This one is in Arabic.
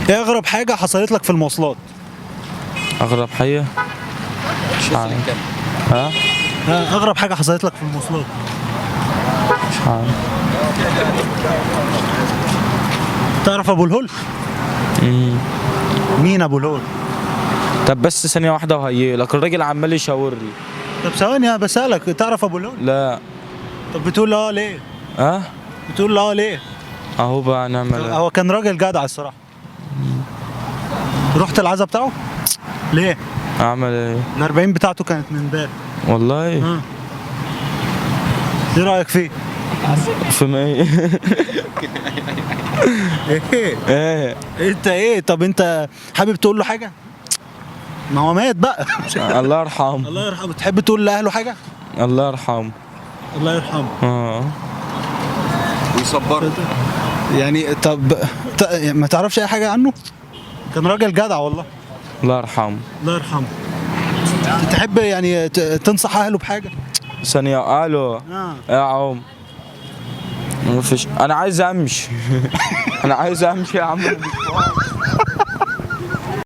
ايه اغرب حاجه حصلت لك في المواصلات؟ اغرب حاجه مش عارف. ها اغرب حاجه حصلت لك في المواصلات؟ مش عارف. تعرف ابو الهول؟ مين ابو الهول؟ طب بس ثانيه واحده وهيلك، الراجل عمال يشاور لي. طب ثواني انا بسالك، تعرف ابو الهول؟ لا. طب بتقول اه ليه؟ ها بتقول اه ليه؟ اهو بقى نعمل ايه؟ هو كان راجل جدع الصراحه. رحت العزا بتاعه؟ ليه؟ اعمل ايه؟ ال 40 بتاعته كانت من امبارح. والله. ايه رايك فيه؟ في ايه؟ ايه؟ ايه انت ايه؟ طب انت حابب تقول له حاجه؟ ما هو مات بقى. الله يرحمه. الله يرحمه. تحب تقول لاهله حاجه؟ الله يرحمه. الله يرحمه. ويصبروا. يعني طب ما تعرفش اي حاجه عنه؟ كان راجل جدع والله. الله يرحمه. الله يرحمه. تحب يعني تنصح اهله بحاجه؟ ثانية. الو. يا عم مفيش، انا عايز امشي. انا عايز امشي يا عم.